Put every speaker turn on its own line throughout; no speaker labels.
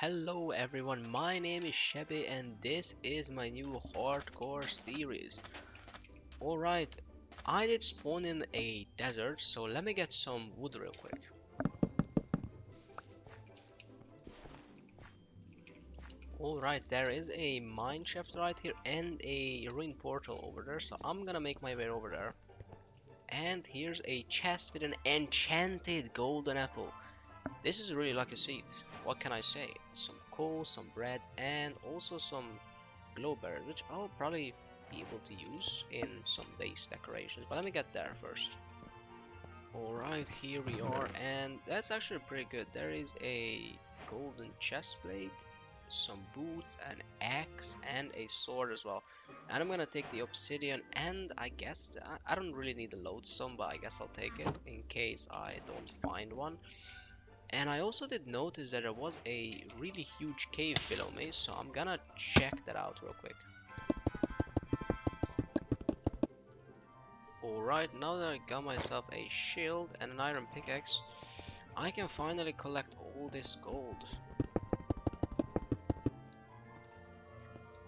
Hello everyone, my name is Sebi and this is my new hardcore series. Alright, I did spawn in a desert, so let me get some wood real quick. Alright, there is a mine shaft right here and a ruin portal over there, so I'm gonna make my way over there. And here's a chest with an enchanted golden apple. This is a really lucky seed. What can I say? Some coal, some bread, and also some glowberries, which I'll probably be able to use in some base decorations. But let me get there first. Alright, here we are, and that's actually pretty good. There is a golden chest plate, some boots, an axe, and a sword as well. And I'm gonna take the obsidian, and I guess I don't really need the lodestone, but I guess I'll take it in case I don't find one. And I also did notice that there was a really huge cave below me, so I'm gonna check that out real quick. Alright, now that I got myself a shield and an iron pickaxe, I can finally collect all this gold.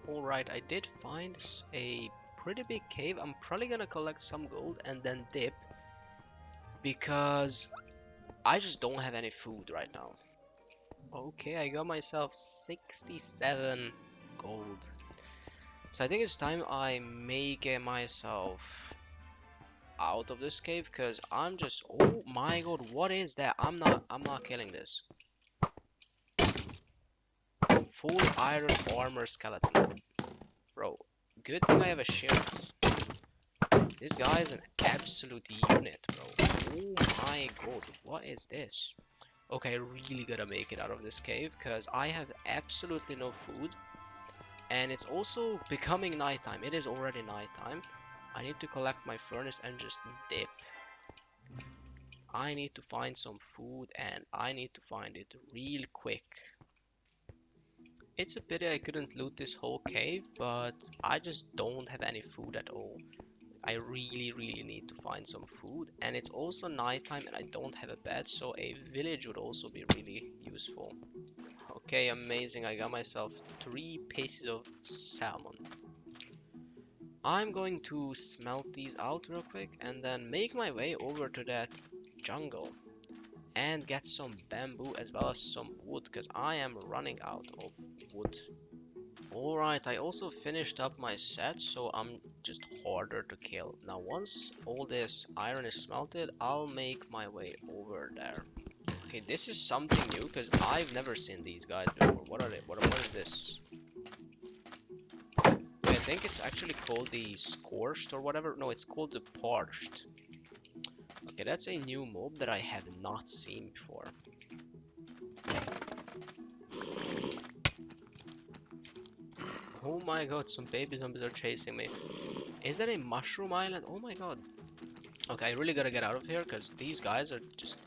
Alright, I did find a pretty big cave. I'm probably gonna collect some gold and then dip, because I just don't have any food right now. Okay, I got myself 67 gold. So I think it's time I make myself out of this cave, because I'm just, oh my god, what is that? I'm not killing this. Full iron armor skeleton. Bro, good thing I have a shield. This guy is an absolute unit, bro. Oh my god, what is this? Okay, I really gotta make it out of this cave, because I have absolutely no food. And it's also becoming nighttime. It is already nighttime. I need to collect my furnace and just dip. I need to find some food, and I need to find it real quick. It's a pity I couldn't loot this whole cave, but I just don't have any food at all. I really need to find some food, and it's also nighttime and I don't have a bed, so a village would also be really useful. Okay, amazing, I got myself 3 pieces of salmon. I'm going to smelt these out real quick and then make my way over to that jungle and get some bamboo as well as some wood, because I am running out of wood. Alright, I also finished up my set, so I'm just harder to kill. Now once all this iron is smelted, I'll make my way over there. Okay, this is something new, because I've never seen these guys before. What are they? What is this? I think it's actually called the scorched or whatever. No, it's called the parched. Okay, that's a new mob that I have not seen before. Oh my god, some baby zombies are chasing me. Is that a mushroom island? Oh my god. Okay, I really gotta get out of here, because these guys are just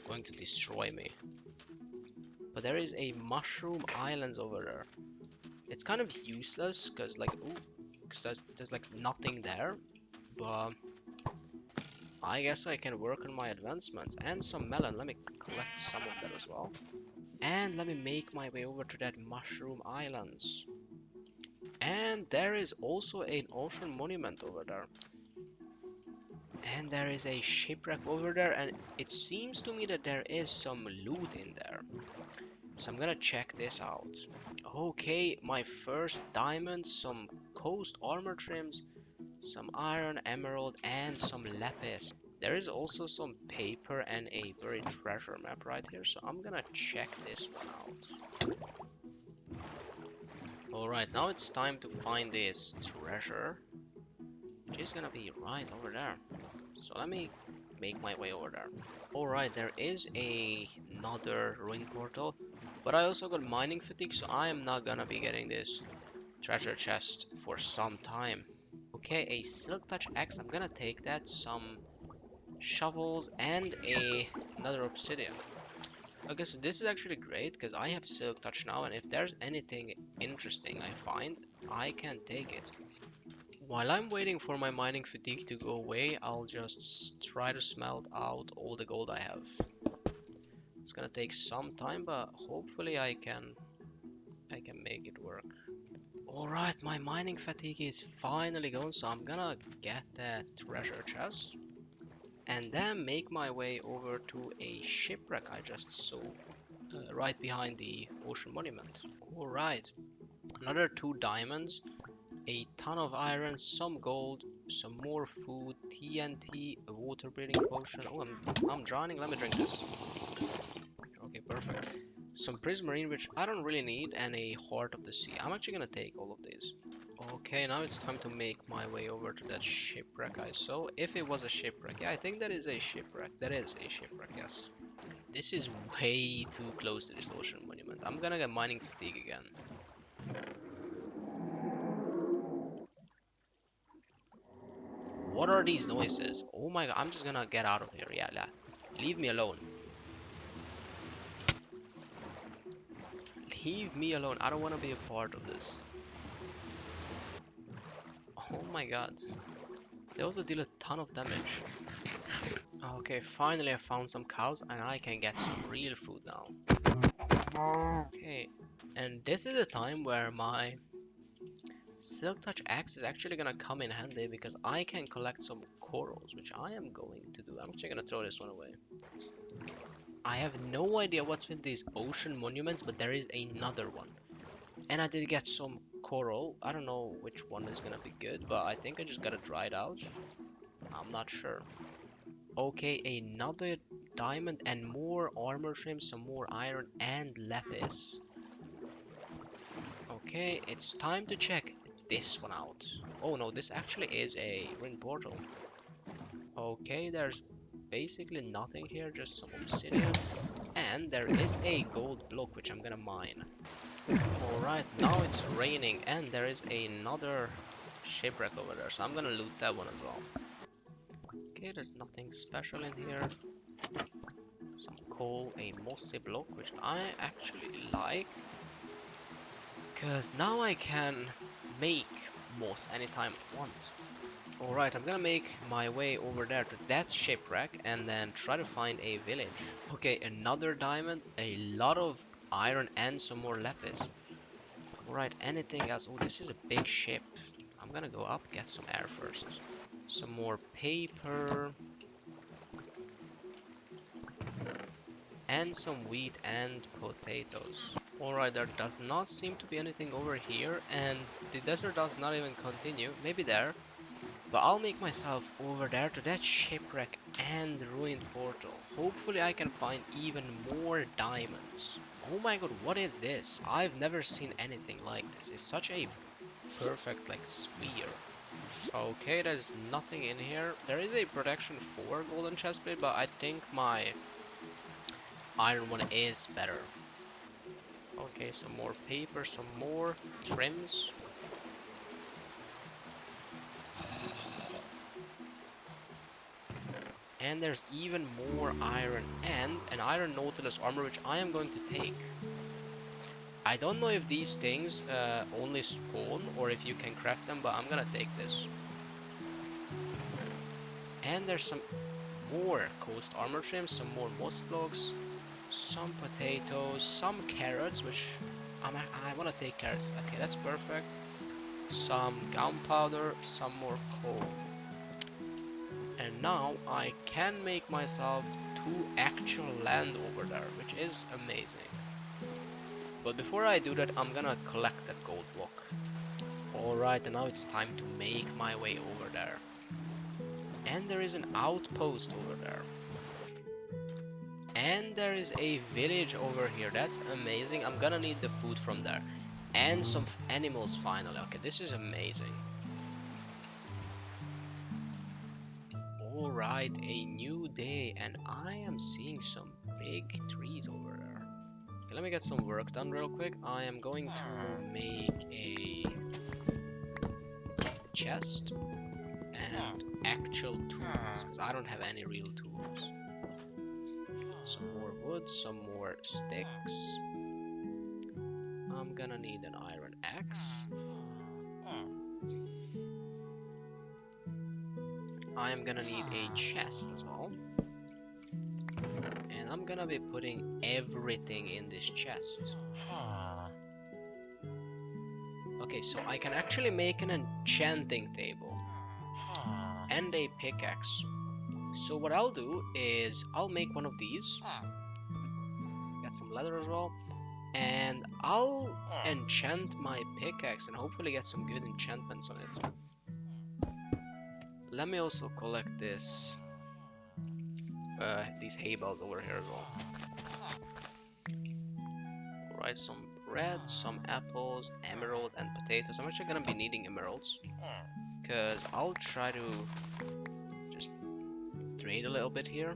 going to destroy me. But there is a mushroom island over there. It's kind of useless, because like, ooh, cause there's like nothing there. But I guess I can work on my advancements. And some melon, let me collect some of that as well. And let me make my way over to that mushroom islands. And there is also an ocean monument over there. And there is a shipwreck over there, and it seems to me that there is some loot in there. So I'm gonna check this out. Okay, my first diamond, some coast armor trims, some iron, emerald, and some lapis. There is also some paper and a buried treasure map right here, so I'm gonna check this one out. Alright, now it's time to find this treasure, which is gonna be right over there. So let me make my way over there. Alright, there is another ruin portal, but I also got mining fatigue, so I am not gonna be getting this treasure chest for some time. Okay, a silk touch axe, I'm gonna take that, some shovels, and another obsidian. Okay, so this is actually great, because I have silk touch now, and if there's anything interesting I find, I can take it. While I'm waiting for my mining fatigue to go away, I'll just try to smelt out all the gold I have. It's gonna take some time, but hopefully I can make it work. Alright, my mining fatigue is finally gone, so I'm gonna get that treasure chest and then make my way over to a shipwreck I just saw right behind the ocean monument. Alright, another 2 diamonds, a ton of iron, some gold, some more food, TNT, a water breathing potion. Oh, I'm drowning. Let me drink this. Okay, perfect. Some prismarine, which I don't really need, and a heart of the sea. I'm actually gonna take all of these. Okay, now it's time to make my way over to that shipwreck I saw. If it was a shipwreck, yeah, I think that is a shipwreck. That is a shipwreck, yes. This is way too close to this ocean monument. I'm gonna get mining fatigue again. What are these noises? Oh my god, I'm just gonna get out of here. Yeah, yeah. Leave me alone. Leave me alone. I don't want to be a part of this. Oh my god. They also deal a ton of damage. Okay, finally I found some cows and I can get some real food now. Okay, and this is the time where my Silk Touch axe is actually gonna come in handy because I can collect some corals, which I am going to do. I'm actually gonna throw this one away. I have no idea what's with these ocean monuments, but there is another one. And I did get some coral. I don't know which one is gonna be good, but I think I just gotta dry it out. I'm not sure. Okay, another diamond and more armor trim, some more iron and lapis. Okay, it's time to check this one out. Oh no, this actually is a ruined portal. Okay, there's basically nothing here, just some obsidian. And there is a gold block which I'm gonna mine. Alright, now it's raining and there is another shipwreck over there, so I'm gonna loot that one as well. Okay, there's nothing special in here. Some coal, a mossy block, which I actually like. Because now I can make moss anytime I want. Alright, I'm gonna make my way over there to that shipwreck and then try to find a village. Okay, another diamond, a lot of iron and some more lapis. Alright, anything else? Oh, this is a big ship. I'm gonna go up, get some air first. Some more paper. And some wheat and potatoes. Alright, there does not seem to be anything over here, and the desert does not even continue. Maybe there. But I'll make myself over there to that shipwreck and ruined portal. Hopefully I can find even more diamonds. Oh my god, what is this? I've never seen anything like this. It's such a perfect like sphere. Okay, there's nothing in here. There is a protection 4 golden chestplate, but I think my iron one is better. Okay, some more paper, some more trims. And there's even more iron and an iron nautilus armor, which I am going to take. I don't know if these things only spawn or if you can craft them, but I'm gonna take this. And there's some more coast armor trims, some more moss blocks, some potatoes, some carrots, which I want to take carrots. Okay, that's perfect. Some gunpowder, some more coal. And now I can make myself 2 actual land over there, which is amazing. But before I do that, I'm gonna collect that gold block. Alright, and now it's time to make my way over there. And there is an outpost over there. And there is a village over here. That's amazing. I'm gonna need the food from there. And some animals finally. Okay, this is amazing. Alright, a new day. And I am seeing some big trees over there. Okay, let me get some work done real quick. I am going to make a chest and actual tools, because I don't have any real tools. Some more wood, some more sticks. I'm gonna need an iron axe. I am gonna need a chest as well. And I'm I'm gonna be putting everything in this chest. Okay, so I can actually make an enchanting table and a pickaxe. So what I'll do is I'll make one of these. Get some leather as well. And I'll enchant my pickaxe and hopefully get some good enchantments on it. Let me also collect this, these hay bales over here as well. Alright, some bread, some apples, emeralds, and potatoes. I'm actually gonna be needing emeralds, because I'll try to just trade a little bit here.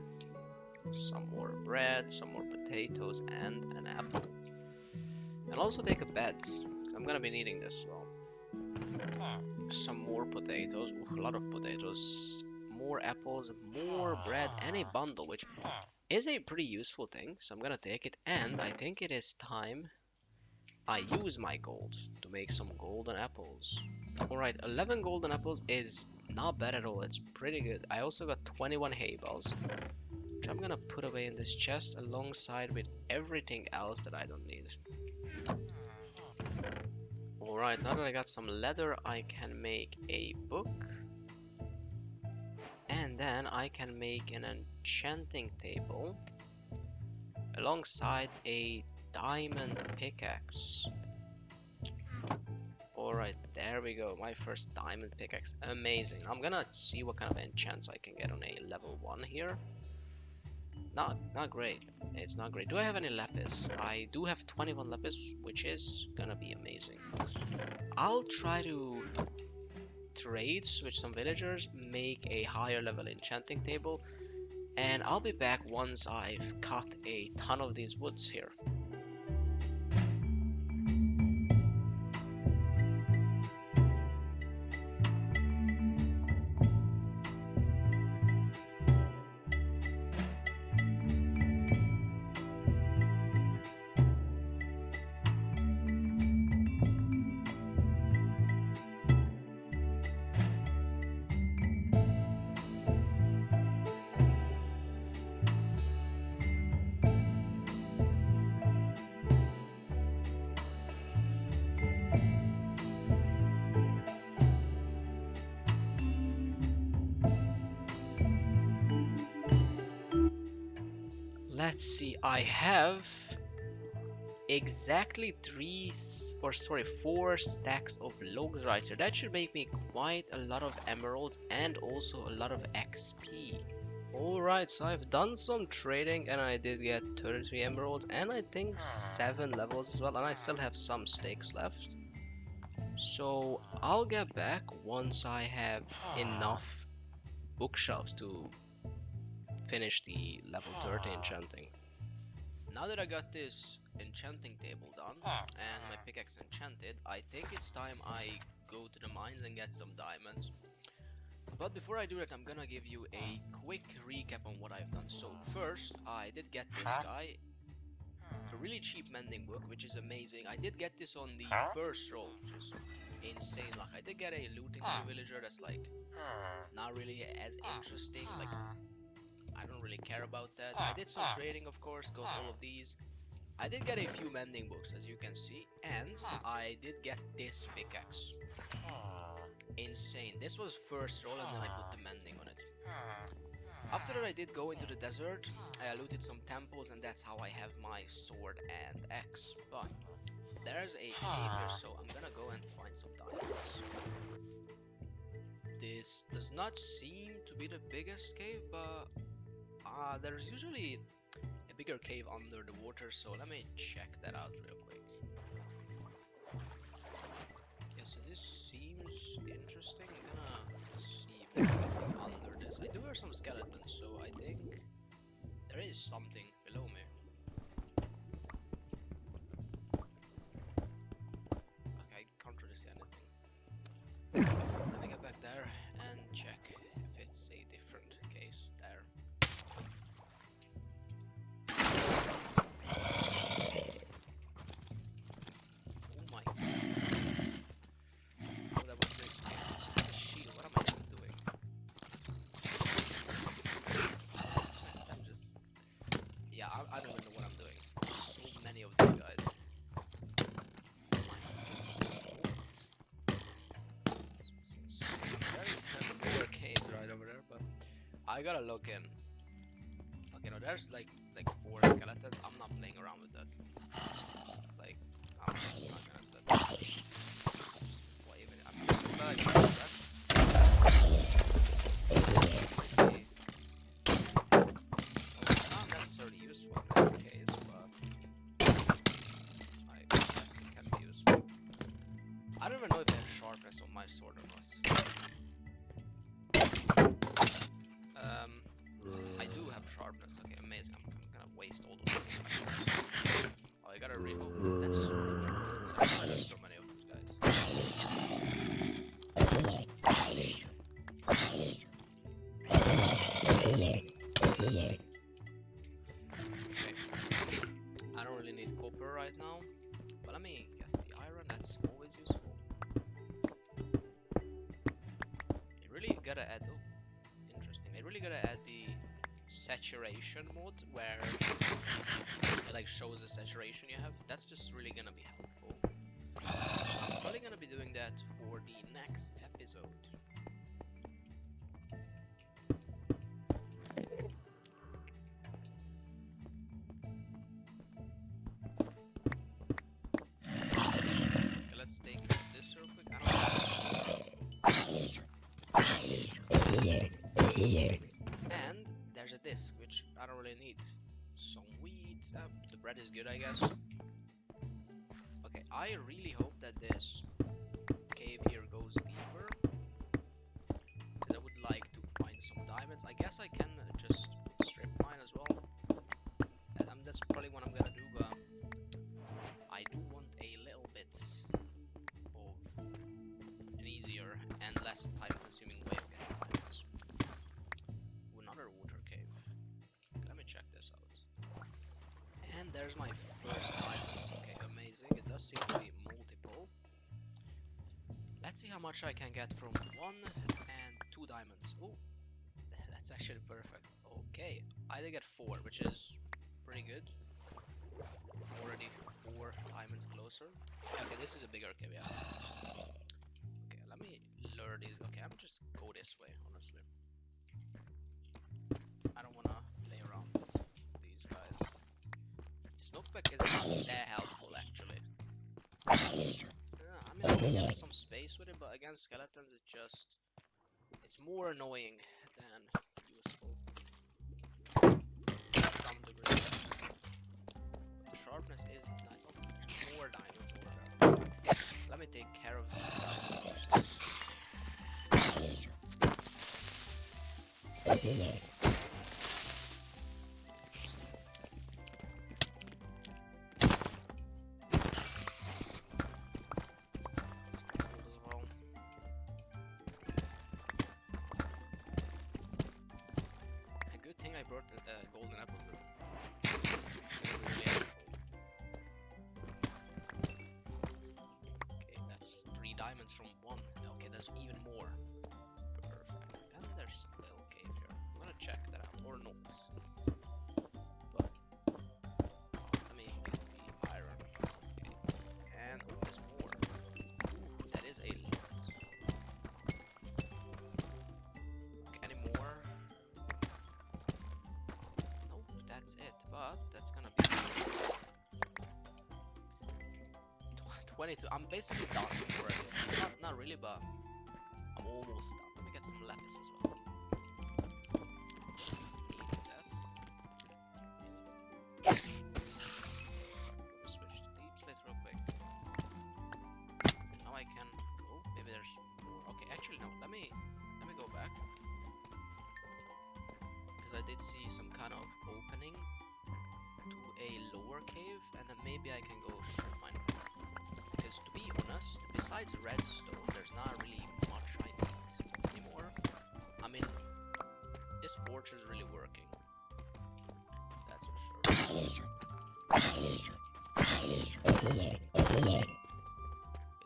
Some more bread, some more potatoes, and an apple. And also take a bed. I'm gonna be needing this as well. Some more potatoes. Ooh, a lot of potatoes. More apples, more bread, and a bundle, which is a pretty useful thing. So I'm gonna take it. And I think it is time I use my gold to make some golden apples. Alright, 11 golden apples is not bad at all. It's pretty good. I also got 21 hay bales, which I'm gonna put away in this chest alongside with everything else that I don't need. Alright, now that I got some leather, I can make a book. And then I can make an enchanting table alongside a diamond pickaxe. Alright, there we go. My first diamond pickaxe. Amazing. I'm gonna see what kind of enchants I can get on a level 1 here. Not great. It's not great. Do I have any lapis? I do have 21 lapis, which is gonna be amazing. I'll try to trade with some villagers, make a higher level enchanting table, and I'll be back once I've cut a ton of these woods here. Let's see, I have exactly 4 stacks of logs right here. That should make me quite a lot of emeralds and also a lot of XP. Alright, so I've done some trading and I did get 33 emeralds and I think 7 levels as well, and I still have some stakes left. So I'll get back once I have enough bookshelves to finish the level 30 enchanting. Now that I got this enchanting table done and my pickaxe enchanted, I think it's time I go to the mines and get some diamonds. But before I do that, I'm gonna give you a quick recap on what I've done. So first, I did get this guy, a really cheap mending book, which is amazing. I did get this on the first roll, which is insane. Like, I did get a looting for the villager that's like not really as interesting. Like, I don't really care about that. I did some trading, of course, got all of these. I did get a few mending books, as you can see, and I did get this pickaxe. Insane. This was first roll and then I put the mending on it. After that I did go into the desert, I looted some temples, and that's how I have my sword and axe. But there's a cave here, so I'm gonna go and find some diamonds. This does not seem to be the biggest cave, but there's usually a bigger cave under the water, so let me check that out real quick. Yeah, so this seems interesting. I'm gonna see if there's anything under this. I do hear some skeletons, so I think there is something below me. Okay, I can't really see anything. Let me get back there and check if it's a different case there. Oh my god. Oh, that was risky. The shield, what am I even doing? I'm just... Yeah, I gotta look in. Okay, no, there's like 4 skeletons. I'm not playing around with that. Like, I'm just not gonna do that. Why even? I'm so glad I got that. Not necessarily useful in that case, but I guess it can be useful. I don't even know if I have sharpness on my sword or not. I do have sharpness. Okay, amazing. I'm gonna waste all those. Oh, I gotta oh, that's a sword. That's why there's so many of those guys. Okay. I don't really need copper right now, but let me get the iron. That's always useful. You really gotta add. Oh, interesting. I really gotta add the saturation mode where it like shows the saturation you have. That's just really gonna be helpful. So I'm probably gonna be doing that for the next episode. Okay, let's take this real quick. And there's a disc, which I don't really need. Some wheat. The bread is good, I guess. Okay, I really hope that this cave here goes deeper. Because I would like to find some diamonds. I guess I can just strip mine as well. And that's probably what I'm gonna do, but I do want a little bit of an easier and less time-consuming way of getting diamonds. Another water cave. Let me check this out. And there's my first diamonds. Okay, amazing. It does seem to be multiple. Let's see how much I can get from 1 and 2 diamonds. Oh, that's actually perfect. Okay, I did get 4, which is pretty good. Already 4 diamonds closer. Okay, this is a bigger cave, yeah. Okay, let me lure these. Okay, I'm just go this way, honestly. I don't wanna play around with these guys. Snookback is not that helpful, actually. I mean, I can get some space with it, but against skeletons, it's more annoying than useful. To some degree. The sharpness is nice. Oh, there's more diamonds over there. Let me take care of these guys first. I brought golden apples with me. Really helpful. Okay, that's 3 diamonds from 1. Okay, there's even more. Perfect. And there's a little cave here. I'm gonna check that out, or not. But let me get the iron. Okay. And oh, there's more. Ooh, that is a lot. Okay, any more? That's it, but that's gonna be 22. I'm basically done already. Not really, but I'm almost done. Let me get some lapis as well. Need that. Let me switch to deep slate real quick. Now I can go. Maybe there's more. Okay, actually no. Let me go back. I did see some kind of opening to a lower cave, and then maybe I can go strip mine. Because to be honest, besides redstone, there's not really much I need anymore. I mean, this forge is really working. That's for sure.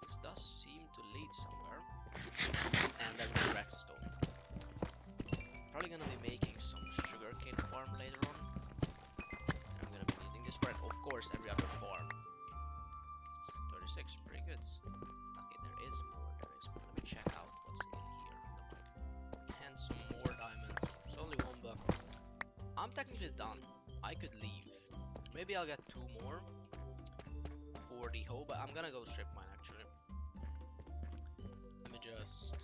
This does seem to lead somewhere. And there's my redstone. Probably gonna be making some sugarcane farm later on. And I'm gonna be needing this for, and of course, every other farm. It's 36, pretty good. Okay, there is more. Let me check out what's in here. And some more diamonds. There's only 1 but I'm technically done. I could leave. Maybe I'll get 2 more for the hoe, but I'm gonna go strip mine actually. Let me just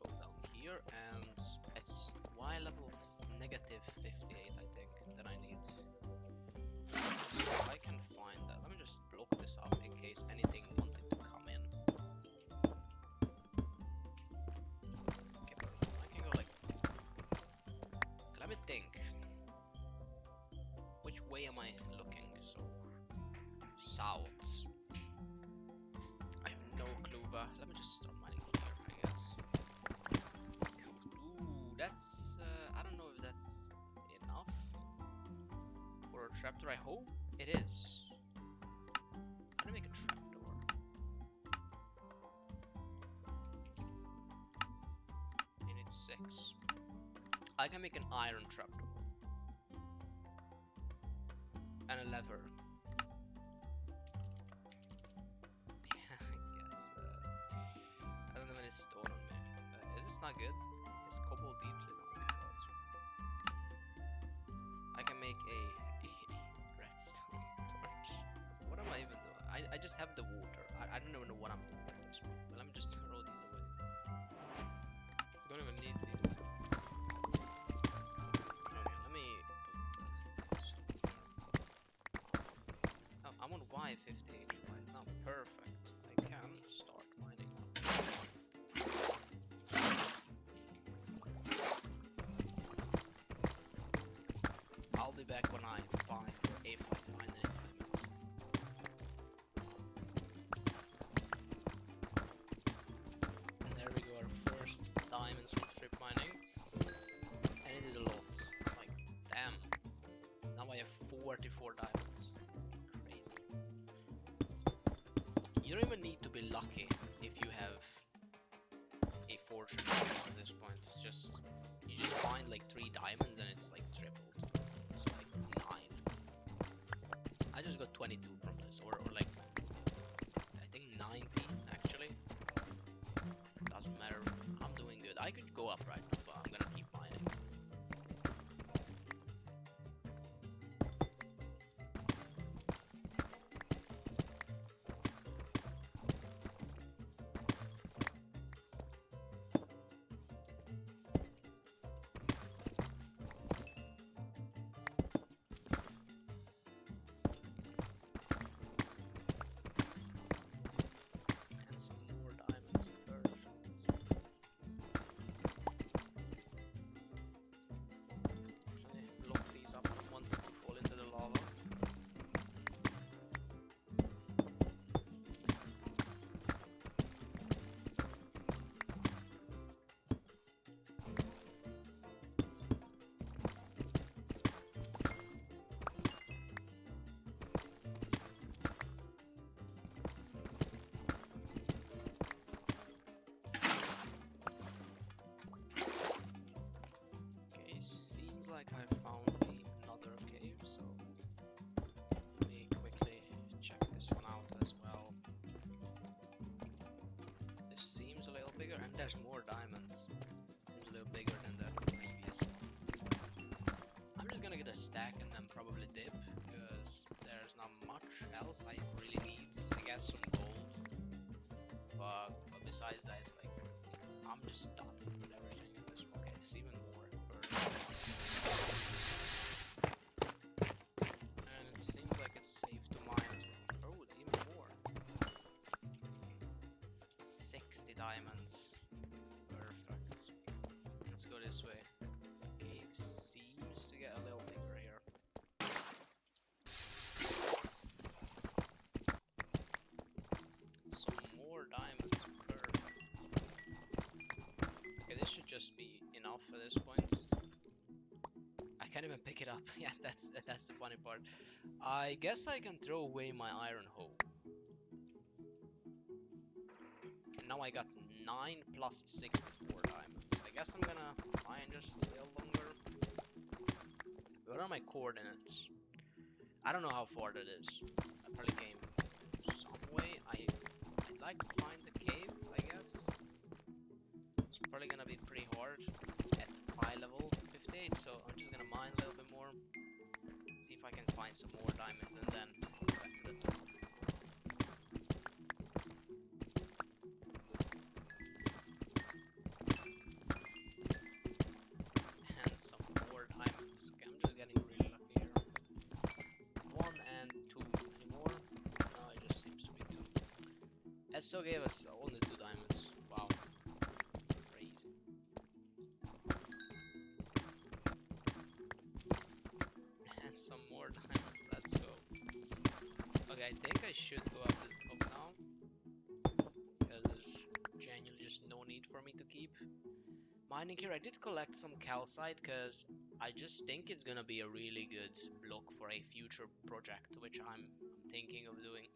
go down here, and it's Y level negative 58, I think, that I need. So I can find that. Let me just block this up in case anything wanted to come in. Okay, perfect. I can go like... Let me think. Which way am I looking? So... south. I have no clue, but let me just start mining here, I guess. Ooh, that's... I don't know if that's enough for a trapdoor. I hope it is. How do I make a trapdoor? You need 6. I can make an iron trapdoor. And a lever. I don't have any stone on me. Is this not good? It's cobbled deeply now. I can make a redstone torch. What am I even doing? I just have the water. I don't even know what I'm doing at this point. But let me just throw these away. Don't even need these. Okay, let me put the stone here. Oh, I'm on Y58 right now. Perfect. I can start mining now. I'll be back when I find, or if I find any diamonds. And there we go, our first diamonds from strip mining. And it is a lot. Like, damn. Now I have 44 diamonds. Crazy. You don't even need to be lucky if you have a fortune at this point. It's just, you just find like 3 diamonds and it's like tripled. It's like 9. I just got 22 from this, or like, I think 19 actually. Doesn't matter, I'm doing good. I could go up right now, but I'm gonna keep mining. And some more diamonds. Perfect. Okay, block these up. I don't want them to fall into the lava. Okay, seems like I found another cave, so let me quickly check this one out as well. This seems a little bigger, and there's more diamonds. Seems a little bigger than the previous one. I'm just gonna get a stack and then probably dip, because there's not much else I really need. I guess some gold, but besides that, it's like, I'm just done with everything at this point. Okay, there's even more. And it seems like it's safe to mine as well. Oh, even more. 60 diamonds. Perfect. Let's go this way. The cave seems to get a little bigger here. Some more diamonds. Perfect. Okay, this should just be enough at this point. I can't even pick it up. Yeah, that's the funny part. I guess I can throw away my iron hoe. And now I got 9 plus 64 diamonds. I guess I'm gonna mine just a little longer. What are my coordinates? I don't know how far that is. I probably came some way. I'd like to find the cave, I guess. It's probably gonna be pretty hard at Y level 58, so I'm just if I can find some more diamonds and then I'll go back to the top. And some more diamonds. Okay, I'm just getting really lucky here. 1 and 2. Any more? No, it just seems to be 2. That still gave us only 2 diamonds. Wow. Crazy. And some more diamonds. Let's go. Okay, I think I should go up to the top now. Because there's genuinely just no need for me to keep mining here. I did collect some calcite because I just think it's gonna be a really good block for a future project, which I'm thinking of doing.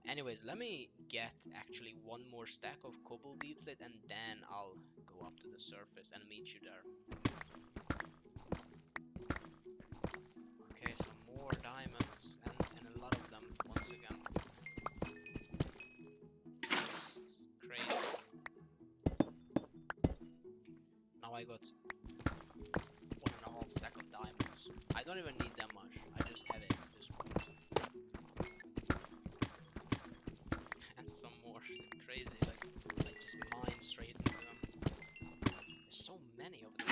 Anyways, let me get actually one more stack of cobble deep slate and then I'll go up to the surface and meet you there. Okay, some more diamonds and a lot of them once again. This is crazy. Now I got 1.5 stack of diamonds. I don't even need that much. I just have it at this point. And some more. Crazy, like just mine straight into them. There's so many of them.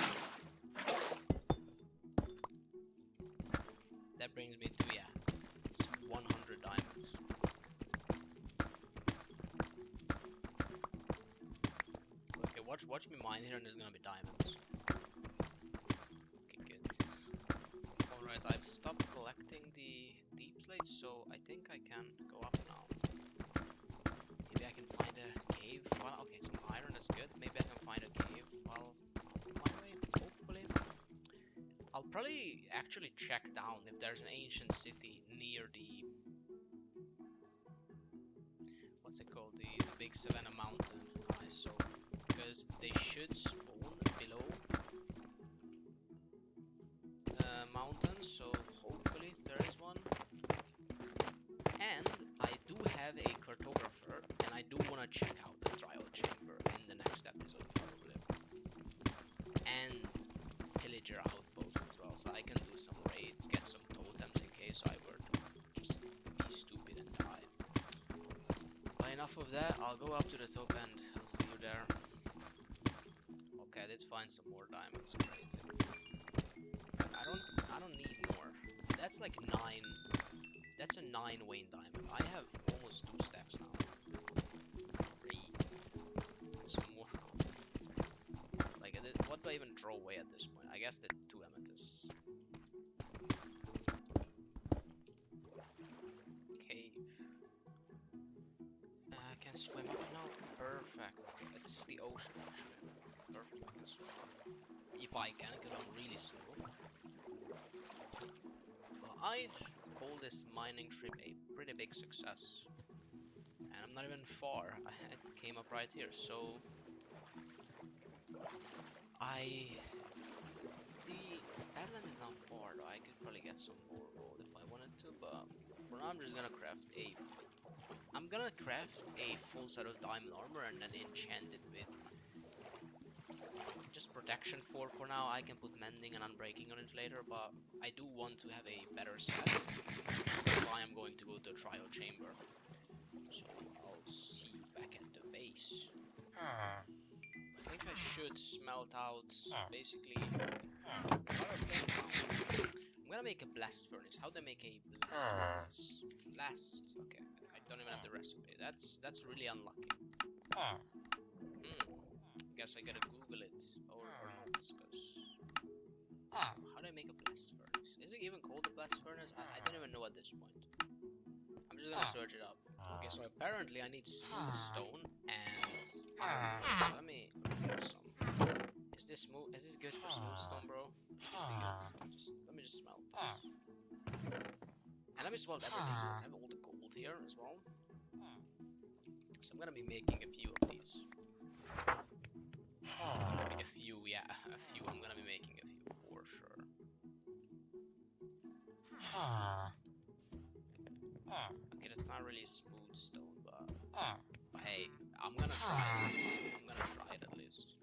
That brings me to, yeah, it's 100 diamonds. Okay, watch me mine here and there's gonna be diamonds. Okay, good. Alright, I've stopped collecting the deep slates, so I think I can go up now. Maybe I can find a cave. Well, okay, some iron is good. Maybe I can find a cave while on my way, hopefully. I'll probably actually check down if there's an ancient city near the... what's it called? The big Savannah mountain. So, because they should spawn below mountains, so hopefully there is one. And I do have a cartographer, and I do want to check out the trial chamber in the next episode probably. And pillager outpost as well, so I can do some raids, get some totems in case I were to just be stupid and die. But enough of that, I'll go up to the top and I'll see you there. Okay, I did find some more diamonds, crazy. I don't need more. That's like 9. That's a 9 Wayne diamond. I have almost 2 stacks now. Crazy. And some more gold. Like, what do I even throw away at this point? I guess the 2 amethysts. Cave. I can swim up now. Perfect. Okay, this is the ocean actually. Perfect, I can swim up. If I can, because I'm really slow. Well, I'd call this mining trip a pretty big success. And I'm not even far. It came up right here, so... The Badland is not far though. I could probably get some more gold if I wanted to, but for now I'm just gonna craft a... I'm gonna craft a full set of diamond armor and then enchant it with just protection for now. I can put mending and unbreaking on it later, but I do want to have a better set if I am going to go to a trial chamber. So I'll see you back at the base. I think I should smelt out basically I'm gonna make a blast furnace. How do I make a blast furnace? Blast. Okay, I don't even have the recipe. That's really unlucky. Guess I gotta Google it or not, because how do I make a blast furnace? Is it even called a blast furnace? I don't even know at this point. I'm just gonna search it up. Okay, so apparently I need smooth stone and iron. So let me get some. Is this smooth? Is this good for smooth stone, bro? Should be good. Let me just smelt this. And let me swap everything because I have all the gold here as well. So I'm gonna be making a few of these. A few, yeah, a few. I'm gonna be making a few for sure. Okay, that's not really smooth stone, but hey, I'm gonna try it. I'm gonna try it at least.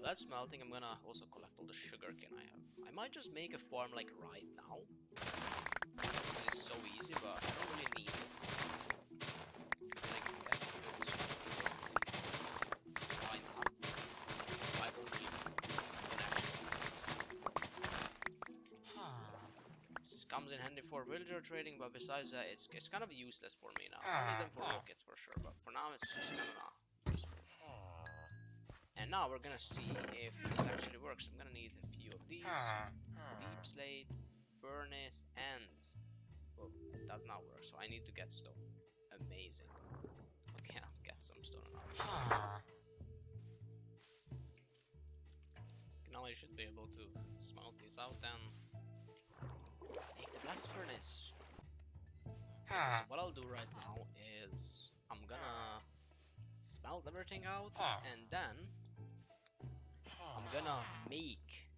that's smelting. I'm gonna also collect all the sugarcane I have. I might just make a farm like right now. It's so easy, but I don't really need it. I guess I could. Why not? I won't keep This comes in handy for villager trading, but besides that, it's kind of useless for me now. I need them for rockets for sure, but for now it's just kind of not useful. And now we're gonna see if this actually works. I'm gonna need a few of these. Deep slate, furnace, and boom, it does not work, so I need to get stone. Amazing. Okay, I'll get some stone now. Now I should be able to smelt these out and make the blast furnace. Okay, so what I'll do right now is I'm gonna smelt everything out, and then I'm gonna make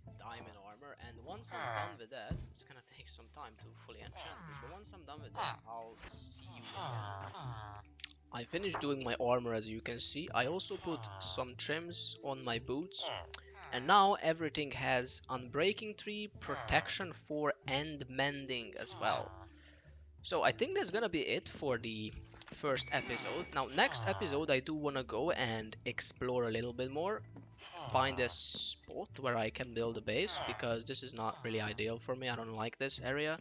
the diamond armor, and once I'm done with that, it's gonna take some time to fully enchant it, but once I'm done with that, I'll see you again. I finished doing my armor, as you can see. I also put some trims on my boots, and now everything has unbreaking 3, protection 4, and mending as well. So I think that's gonna be it for the first episode. Now, next episode, I do wanna go and explore a little bit more, find a spot where I can build a base, because this is not really ideal for me. I don't like this area.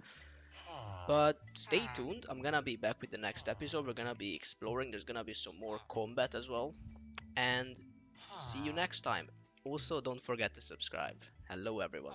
But stay tuned. I'm gonna be back with the next episode. We're gonna be exploring. There's gonna be some more combat as well. And see you next time. Also, don't forget to subscribe. Hello, everyone.